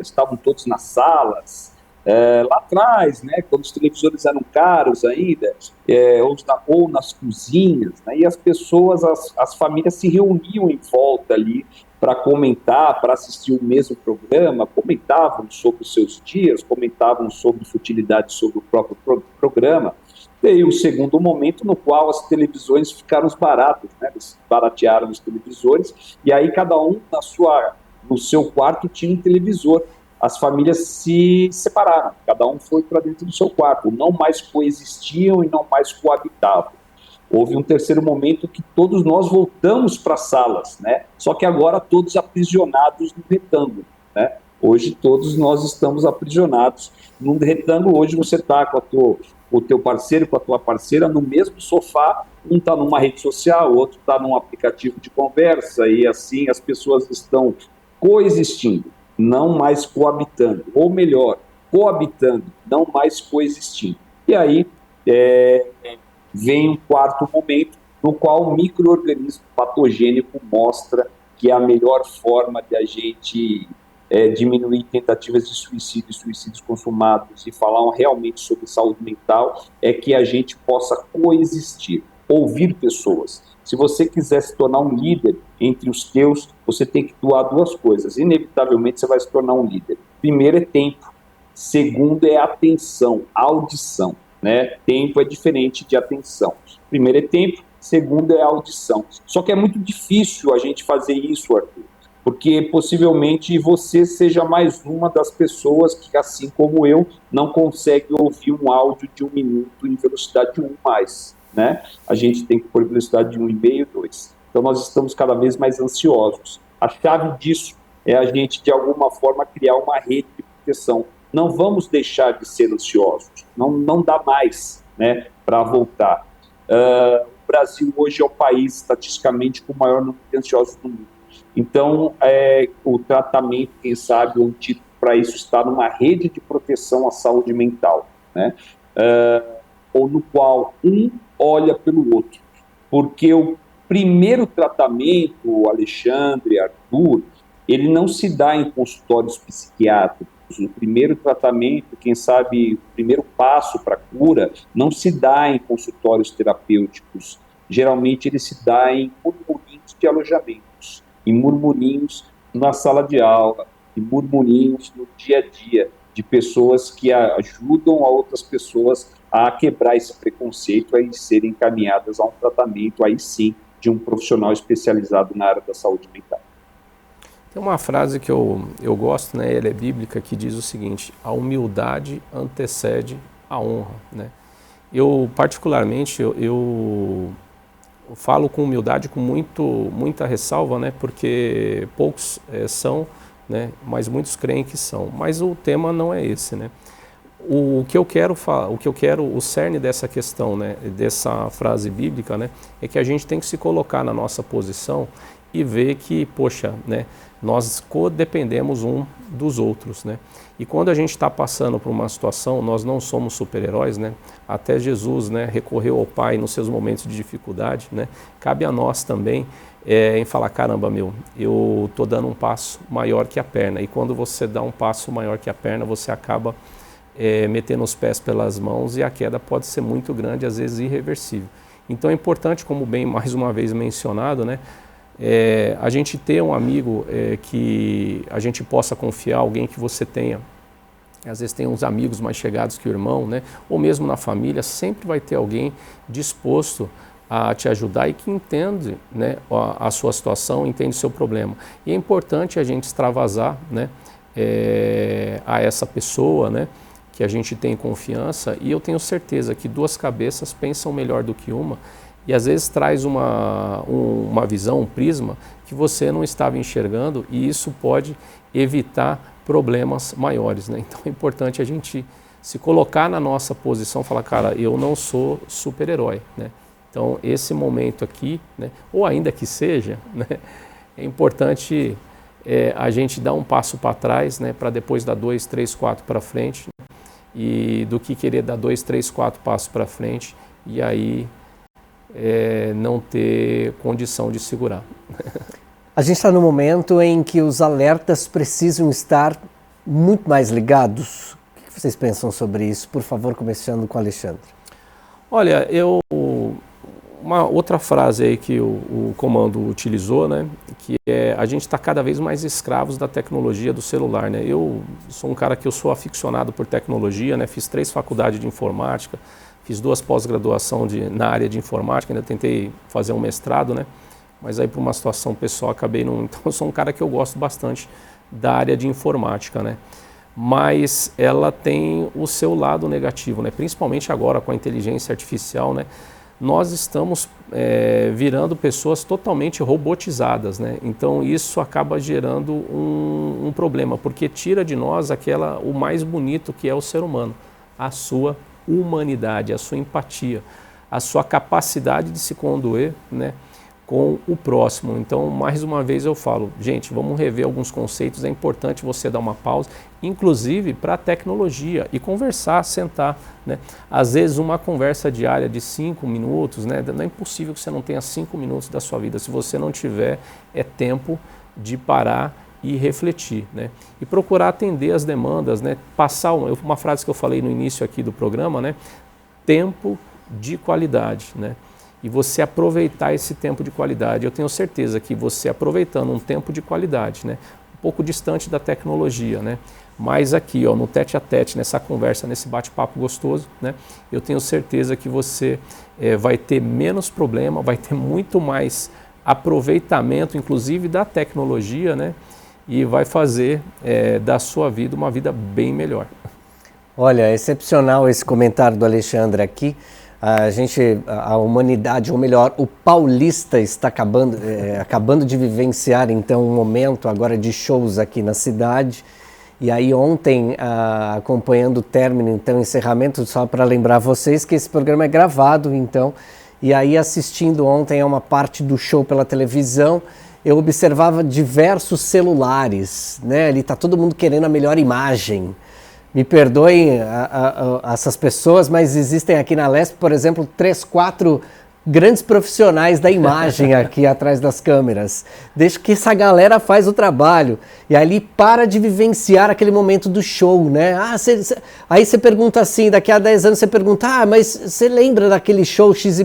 estavam todos nas salas, lá atrás, né, quando os televisores eram caros ainda, ou nas cozinhas, né, e as pessoas, as famílias se reuniam em volta ali para comentar, para assistir o mesmo programa, comentavam sobre os seus dias, comentavam sobre futilidades sobre o próprio programa. Veio o segundo momento no qual as televisões ficaram baratas, né, eles baratearam os televisores, e aí cada um no seu quarto tinha um televisor. As famílias se separaram, cada um foi para dentro do seu quarto, não mais coexistiam e não mais coabitavam. Houve um terceiro momento que todos nós voltamos para as salas, né? Só que agora todos aprisionados no retângulo, né? Hoje todos nós estamos aprisionados num retângulo. Hoje você está com o teu parceiro, com a tua parceira no mesmo sofá, um está numa rede social, o outro está num aplicativo de conversa, e assim as pessoas estão coexistindo, não mais coabitando, ou melhor, coabitando, não mais coexistindo. E aí vem um quarto momento no qual o micro-organismo patogênico mostra que a melhor forma de a gente diminuir tentativas de suicídio e suicídios consumados e falar realmente sobre saúde mental é que a gente possa coexistir, ouvir pessoas. Se você quiser se tornar um líder entre os teus, você tem que doar duas coisas. Inevitavelmente você vai se tornar um líder. Primeiro é tempo. Segundo é atenção, audição, né? Tempo é diferente de atenção. Primeiro é tempo, segundo é audição. Só que é muito difícil a gente fazer isso, Arthur, porque possivelmente você seja mais uma das pessoas que, assim como eu, não consegue ouvir um áudio de 1 minuto em velocidade 1 mais, né? A gente tem que pôr velocidade de 1,5, 2. Então nós estamos cada vez mais ansiosos. A chave disso é a gente, de alguma forma, criar uma rede de proteção. Não vamos deixar de ser ansiosos, não dá mais, né, para voltar. O Brasil hoje é o país, estatisticamente, com o maior número de ansiosos do mundo. Então, o tratamento, quem sabe, o título para isso está numa rede de proteção à saúde mental, né? Ou no qual um olha pelo outro. Porque o primeiro tratamento, Alexandre, Arthur, ele não se dá em consultórios psiquiátricos. O primeiro tratamento, quem sabe, o primeiro passo para a cura, não se dá em consultórios terapêuticos. Geralmente ele se dá em murmurinhos de alojamentos, em murmurinhos na sala de aula, em murmurinhos no dia a dia, de pessoas que ajudam a outras pessoas a quebrar esse preconceito e serem encaminhadas a um tratamento, aí sim, de um profissional especializado na área da saúde mental. Tem uma frase que eu gosto, né, ela é bíblica, que diz o seguinte: a humildade antecede a honra, né? Eu, particularmente, falo com humildade, com muita ressalva, né? Porque poucos são, né? Mas muitos creem que são. Mas o tema não é esse, né? O que eu quero, o cerne dessa questão, né, dessa frase bíblica, né, é que a gente tem que se colocar na nossa posição e ver que, poxa, né, nós codependemos um dos outros, né? E quando a gente está passando por uma situação, nós não somos super-heróis, né? Até Jesus, né, recorreu ao Pai nos seus momentos de dificuldade, né? Cabe a nós também em falar, caramba, eu estou dando um passo maior que a perna. E quando você dá um passo maior que a perna, você acaba metendo os pés pelas mãos e a queda pode ser muito grande, às vezes irreversível. Então é importante, como bem mais uma vez mencionado, né, a gente ter um amigo que a gente possa confiar, alguém que você tenha, às vezes tem uns amigos mais chegados que o irmão, né, ou mesmo na família, sempre vai ter alguém disposto a te ajudar e que entende, né, a sua situação, entende o seu problema. E é importante a gente extravasar, né, a essa pessoa, né, que a gente tem confiança, e eu tenho certeza que duas cabeças pensam melhor do que uma, e às vezes traz uma visão, um prisma, que você não estava enxergando, e isso pode evitar problemas maiores, né? Então é importante a gente se colocar na nossa posição, falar, cara, eu não sou super-herói, né? Então esse momento aqui, né, ou ainda que seja, né, é importante a gente dar um passo para trás, né, para depois dar 2, 3, 4 para frente, e do que querer dar 2, 3, 4 passos para frente e aí não ter condição de segurar. A gente está no momento em que os alertas precisam estar muito mais ligados. O que vocês pensam sobre isso? Por favor, começando com o Alexandre. Olha, uma outra frase aí que o comando utilizou, né, que a gente está cada vez mais escravos da tecnologia do celular, né? Eu sou um cara que eu sou aficionado por tecnologia, né? Fiz 3 faculdades de informática, fiz 2 pós-graduação na área de informática, ainda tentei fazer um mestrado, né? Mas aí por uma situação pessoal acabei não... Então eu sou um cara que eu gosto bastante da área de informática, né? Mas ela tem o seu lado negativo, né? Principalmente agora com a inteligência artificial, né? Nós estamos virando pessoas totalmente robotizadas, né? Então isso acaba gerando um problema, porque tira de nós o mais bonito que é o ser humano, a sua humanidade, a sua empatia, a sua capacidade de se condoer, né, com o próximo. Então, mais uma vez eu falo, gente, vamos rever alguns conceitos, é importante você dar uma pausa, inclusive para a tecnologia, e conversar, sentar, né? Às vezes uma conversa diária de 5 minutos, né? Não é impossível que você não tenha 5 minutos da sua vida, se você não tiver tempo de parar e refletir, né? E procurar atender as demandas, né? Passar uma frase que eu falei no início aqui do programa, né? Tempo de qualidade, né? E você aproveitar esse tempo de qualidade. Eu tenho certeza que você aproveitando um tempo de qualidade, né, um pouco distante da tecnologia, né, mas aqui, ó, no tete-a-tete, nessa conversa, nesse bate-papo gostoso, né, eu tenho certeza que você vai ter menos problema, vai ter muito mais aproveitamento, inclusive da tecnologia, né, e vai fazer da sua vida uma vida bem melhor. Olha, excepcional esse comentário do Alexandre aqui. A humanidade, ou melhor, o paulista está acabando de vivenciar então um momento agora de shows aqui na cidade. E aí ontem, acompanhando o término, então encerramento, só para lembrar vocês que esse programa é gravado, então, e aí assistindo ontem a uma parte do show pela televisão, eu observava diversos celulares, né? Ali está todo mundo querendo a melhor imagem. Me perdoem essas pessoas, mas existem aqui na Lesp, por exemplo, 3, 4 grandes profissionais da imagem aqui atrás das câmeras. Deixa que essa galera faz o trabalho. E ali para de vivenciar aquele momento do show, né? Aí você pergunta assim, daqui a 10 anos você pergunta, mas você lembra daquele show XYZ?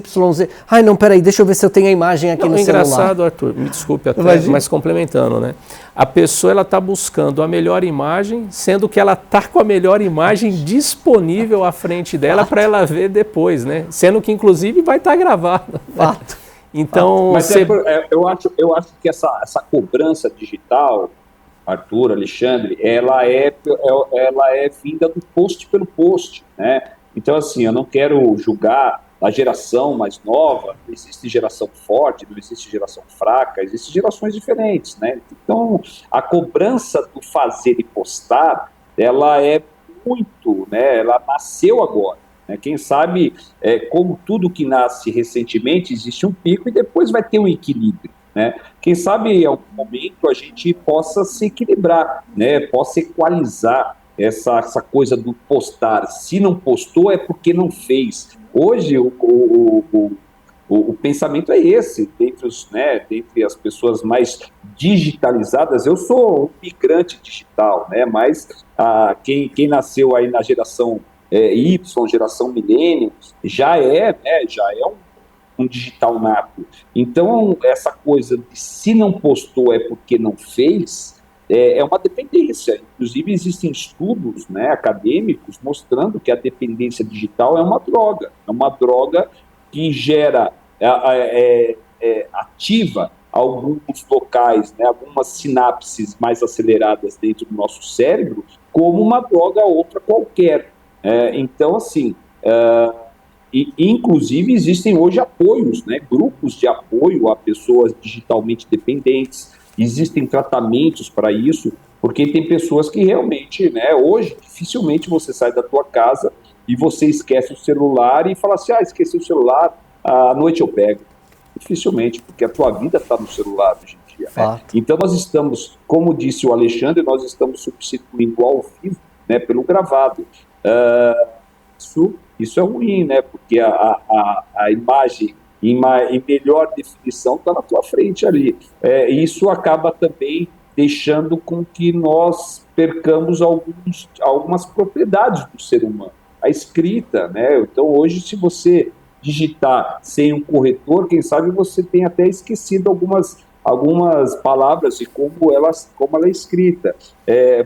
Ai, não, peraí, deixa eu ver se eu tenho a imagem aqui no celular. Engraçado, Arthur, me desculpe até, mas complementando, né? A pessoa ela está buscando a melhor imagem, sendo que ela está com a melhor imagem disponível à frente dela para ela ver depois, né? Sendo que inclusive vai estar gravado. Fato. Então, mas eu acho que essa cobrança digital, Arthur, Alexandre, ela é vinda do post pelo post, né? Então, assim, eu não quero julgar a geração mais nova, não existe geração forte, não existe geração fraca, existem gerações diferentes, né? Então, a cobrança do fazer e postar, ela é muito, né? Ela nasceu agora, né? Quem sabe, como tudo que nasce recentemente, existe um pico e depois vai ter um equilíbrio, né? Quem sabe, em algum momento, a gente possa se equilibrar, né? Possa equalizar essa coisa do postar. Se não postou, é porque não fez. Hoje, o pensamento é esse, dentre as pessoas mais digitalizadas. Eu sou um migrante digital, né? Mas quem nasceu aí na geração Y, geração milênio, já é um digital nato. Então, essa coisa de se não postou é porque não fez, é uma dependência. Inclusive, existem estudos, né, acadêmicos mostrando que a dependência digital é uma droga que gera, ativa alguns locais, né, algumas sinapses mais aceleradas dentro do nosso cérebro, como uma droga outra qualquer. Então, assim, inclusive existem hoje apoios, né, grupos de apoio a pessoas digitalmente dependentes. Existem tratamentos para isso, porque tem pessoas que realmente, né, hoje, dificilmente você sai da tua casa e você esquece o celular e fala assim, esqueci o celular, à noite eu pego. Dificilmente, porque a tua vida está no celular hoje em dia. Né? Então nós estamos, como disse o Alexandre, nós estamos substituindo ao vivo, né, pelo gravado. Isso é ruim, né, porque a imagem em melhor definição está na tua frente ali. Isso acaba também deixando com que nós percamos algumas propriedades do ser humano. A escrita, né? Então hoje, se você digitar sem um corretor, quem sabe você tem até esquecido algumas palavras e como ela é escrita.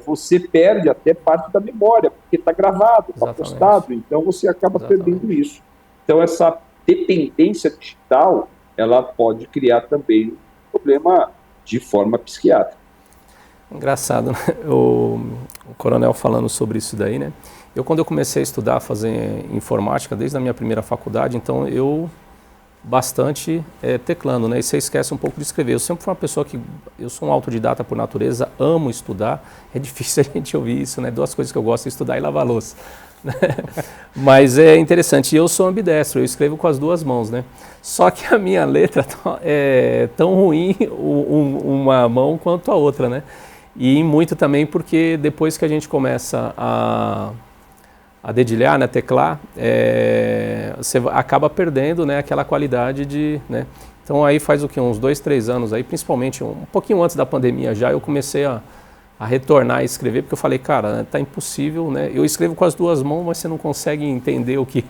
Você perde até parte da memória, porque está gravado, está postado, então você acaba perdendo isso. Então essa dependência digital, ela pode criar também um problema de forma psiquiátrica. Engraçado, né? O coronel falando sobre isso daí, né? Quando eu comecei a estudar, fazer informática, desde a minha primeira faculdade, então eu bastante teclando, né? E você esquece um pouco de escrever. Eu sempre fui uma pessoa eu sou um autodidata por natureza, amo estudar. É difícil a gente ouvir isso, né? 2 coisas que eu gosto, estudar e lavar louça. Mas é interessante, eu sou ambidestro, eu escrevo com as 2 mãos, né? Só que a minha letra é tão ruim uma mão quanto a outra, né? E muito também porque depois que a gente começa a dedilhar, né, teclar, você acaba perdendo, né, aquela qualidade de... Né? Então aí faz o quê? Uns 2, 3 anos, aí, principalmente um pouquinho antes da pandemia já, eu comecei a retornar a escrever, porque eu falei, cara, né, tá impossível, né? Eu escrevo com as 2 mãos, mas você não consegue entender o que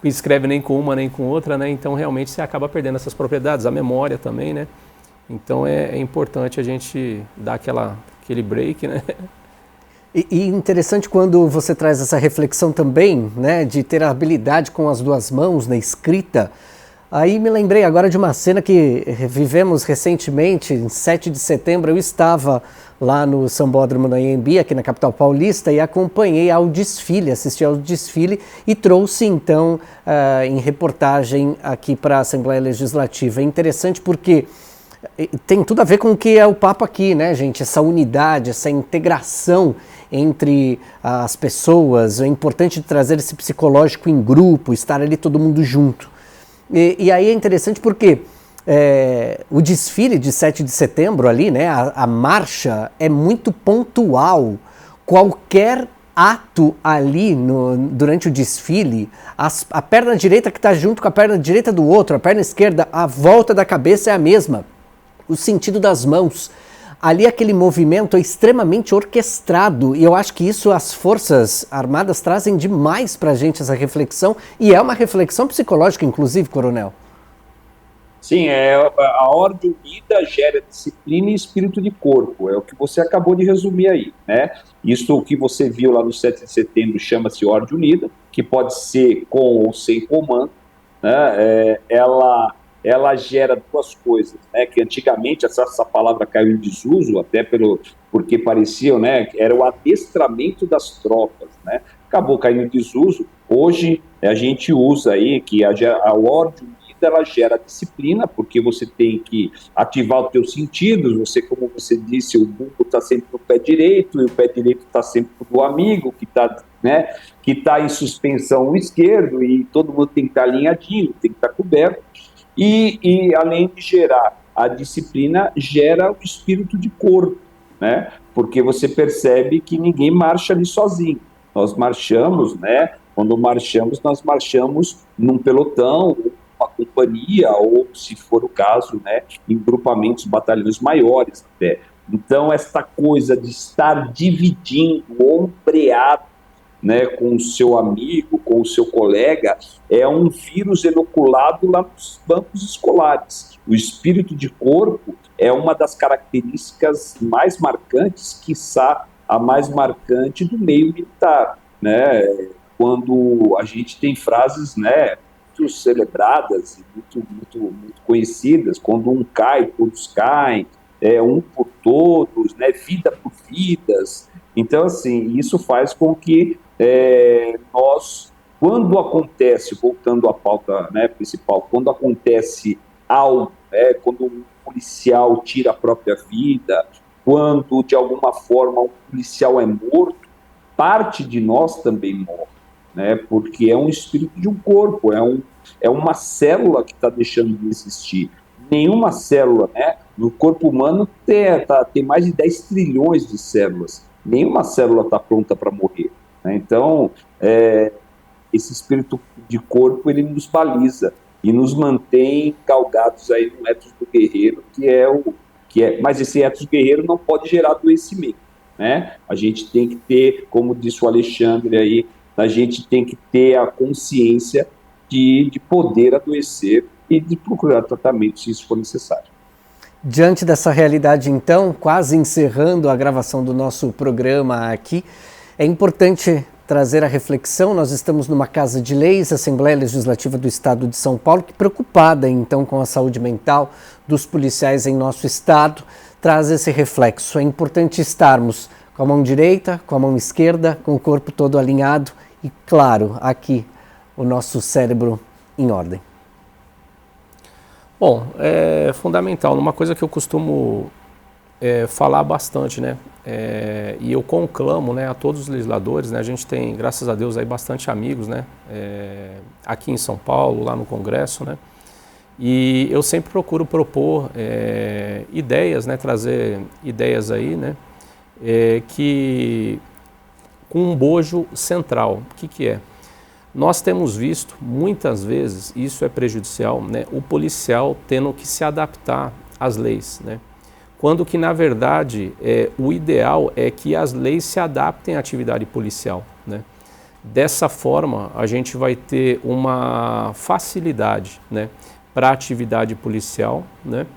escreve nem com uma nem com outra, né? Então realmente você acaba perdendo essas propriedades, a memória também, né? Então é importante a gente dar aquele break, né? E interessante quando você traz essa reflexão também, né, de ter a habilidade com as 2 mãos na escrita. Aí me lembrei agora de uma cena que vivemos recentemente, em 7 de setembro, eu estava lá no Sambódromo na Anhembi, aqui na capital paulista, e acompanhei assisti ao desfile e trouxe então em reportagem aqui para a Assembleia Legislativa. É interessante porque tem tudo a ver com o que é o papo aqui, né, gente? Essa unidade, essa integração entre as pessoas. É importante trazer esse psicológico em grupo, estar ali todo mundo junto. E aí é interessante porque o desfile de 7 de setembro ali, né, a marcha é muito pontual. Qualquer ato ali durante o desfile, a perna direita que está junto com a perna direita do outro, a perna esquerda, a volta da cabeça é a mesma. O sentido das mãos. Ali aquele movimento é extremamente orquestrado e eu acho que isso as Forças Armadas trazem demais para a gente, essa reflexão, e é uma reflexão psicológica, inclusive, coronel. Sim, a ordem unida gera disciplina e espírito de corpo, é o que você acabou de resumir aí, né? Isso que você viu lá no 7 de setembro chama-se ordem unida, que pode ser com ou sem comando, né? Ela gera 2 coisas, né, que antigamente essa palavra caiu em desuso, até porque parecia, né, era o adestramento das tropas, né, acabou caindo em desuso. Hoje a gente usa aí que a ordem unida ela gera disciplina, porque você tem que ativar os teus sentidos, você, como você disse, o burro está sempre no pé direito, e o pé direito está sempre do amigo, que está, né, que tá em suspensão o esquerdo, e todo mundo tem que estar alinhadinho, tem que estar coberto, e além de gerar a disciplina, gera o espírito de corpo, né, porque você percebe que ninguém marcha ali sozinho, nós marchamos, né, quando marchamos, nós marchamos num pelotão, uma companhia, ou, se for o caso, né, em grupamentos, batalhões maiores até. Então, esta coisa de estar dividindo, ombreado, né, com o seu amigo, com o seu colega, é um vírus inoculado lá nos bancos escolares. O espírito de corpo é uma das características mais marcantes, quiçá a mais marcante do meio militar, né? Quando a gente tem frases, né, muito celebradas e muito conhecidas, quando um cai, todos caem, um por todos, né, vida por vidas. Então, assim, isso faz com que nós, quando acontece, voltando à pauta, né, principal, quando acontece algo, né, quando um policial tira a própria vida, quando, de alguma forma, um policial é morto, parte de nós também morre, né, porque é um espírito de um corpo, é uma célula que está deixando de existir. Nenhuma célula, né, no corpo humano tem mais de 10 trilhões de células. Nenhuma célula está pronta para morrer, né? Então, esse espírito de corpo, ele nos baliza e nos mantém galgados aí no ethos do guerreiro, mas esse ethos guerreiro não pode gerar adoecimento, né? A gente tem que ter, como disse o Alexandre aí, a gente tem que ter a consciência de poder adoecer e de procurar tratamento se isso for necessário. Diante dessa realidade, então, quase encerrando a gravação do nosso programa aqui, é importante trazer a reflexão. Nós estamos numa Casa de Leis, Assembleia Legislativa do Estado de São Paulo, que, preocupada então com a saúde mental dos policiais em nosso estado, traz esse reflexo. É importante estarmos com a mão direita, com a mão esquerda, com o corpo todo alinhado e, claro, aqui o nosso cérebro em ordem. Bom, é fundamental. Uma coisa que eu costumo falar bastante, né? E eu conclamo, né, a todos os legisladores, né? A gente tem, graças a Deus, aí bastante amigos, né? Aqui em São Paulo, lá no Congresso, né? E eu sempre procuro propor ideias, né? Trazer ideias aí, né? Que com um bojo central. O que é? Nós temos visto, muitas vezes, isso é prejudicial, né, o policial tendo que se adaptar às leis, né? Quando que, na verdade, o ideal é que as leis se adaptem à atividade policial, né? Dessa forma, a gente vai ter uma facilidade, né, para a atividade policial, né?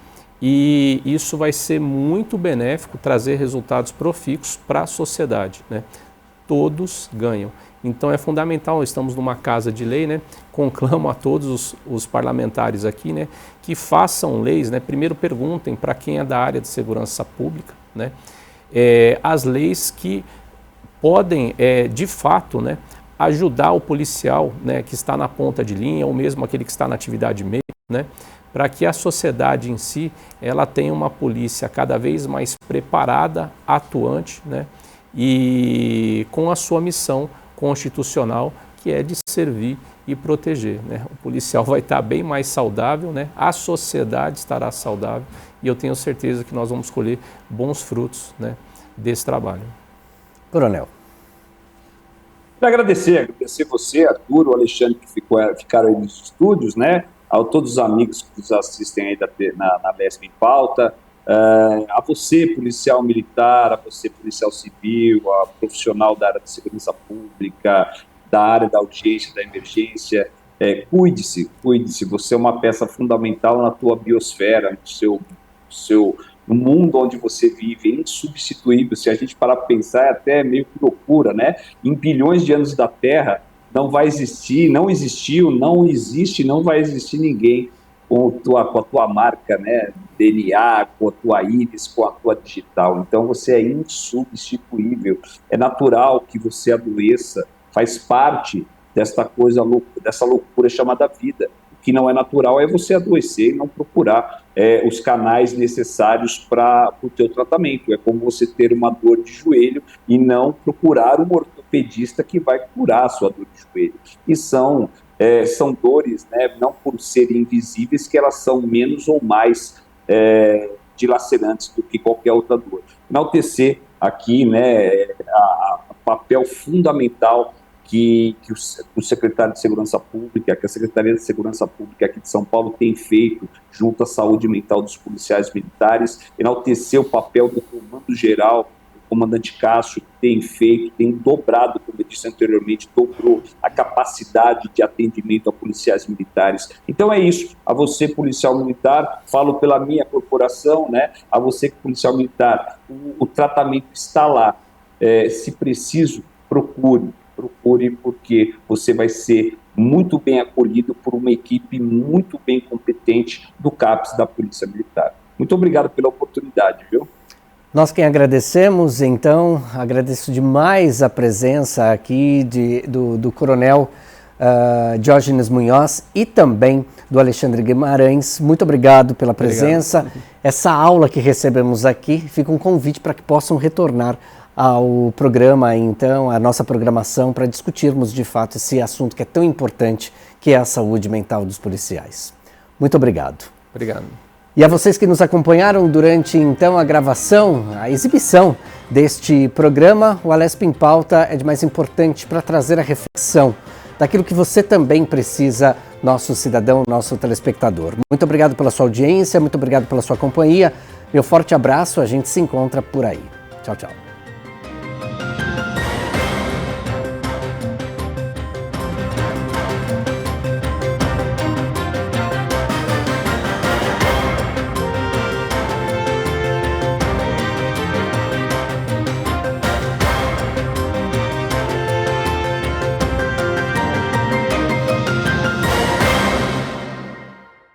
E isso vai ser muito benéfico, trazer resultados profícuos para a sociedade, né? Todos ganham. Então é fundamental, estamos numa casa de lei, né? Conclamo a todos os parlamentares aqui, né, que façam leis, né? Primeiro perguntem para quem é da área de segurança pública, né, as leis que podem, de fato, né, ajudar o policial, né, que está na ponta de linha, ou mesmo aquele que está na atividade meio, né, para que a sociedade em si ela tenha uma polícia cada vez mais preparada, atuante, né, e com a sua missão constitucional, que é de servir e proteger, né? O policial vai estar bem mais saudável, né? A sociedade estará saudável e eu tenho certeza que nós vamos colher bons frutos, né, desse trabalho. Coronel. Quero agradecer você, Arthur, o Alexandre, que ficaram aí nos estúdios, né? A todos os amigos que nos assistem aí na LESP em Pauta, a você, policial militar, a você, policial civil, a profissional da área de segurança pública, da área da audiência, da emergência, cuide-se, você é uma peça fundamental na tua biosfera, no mundo onde você vive, é insubstituível. Se a gente parar para pensar, é até meio que loucura, né? Em bilhões de anos da Terra, não vai existir, não existiu, não existe, não vai existir ninguém com a tua marca, né, DNA, com a tua íris, com a tua digital. Então você é insubstituível. É natural que você adoeça, faz parte dessa loucura chamada vida. O que não é natural é você adoecer e não procurar os canais necessários para o teu tratamento. É como você ter uma dor de joelho e não procurar um ortopedista que vai curar a sua dor de joelho. E são dores, né, não por serem invisíveis, que elas são menos ou mais dilacerantes do que qualquer outra dor. Enaltecer aqui, né, o papel fundamental que o secretário de Segurança Pública, que a Secretaria de Segurança Pública aqui de São Paulo tem feito junto à saúde mental dos policiais militares, enaltecer o papel do Comando Geral, o comandante Cássio, que tem dobrado, como eu disse anteriormente, dobrou a capacidade de atendimento a policiais militares. Então é isso, a você, policial militar, falo pela minha corporação, né, a você, policial militar, o tratamento está lá, se preciso, procure, porque você vai ser muito bem acolhido por uma equipe muito bem competente do CAPS da Polícia Militar. Muito obrigado pela oportunidade, viu? Nós quem agradecemos, então, agradeço demais a presença aqui do Coronel Diógenes Munhoz e também do Alexandre Guimarães. Muito obrigado pela presença. Obrigado. Essa aula que recebemos aqui fica um convite para que possam retornar ao programa, então, a nossa programação, para discutirmos de fato esse assunto que é tão importante, que é a saúde mental dos policiais. Muito obrigado. Obrigado. E a vocês que nos acompanharam durante, então, a gravação, a exibição deste programa, o Alesp em Pauta é de mais importante para trazer a reflexão daquilo que você também precisa, nosso cidadão, nosso telespectador. Muito obrigado pela sua audiência, muito obrigado pela sua companhia. Meu forte abraço, a gente se encontra por aí. Tchau, tchau.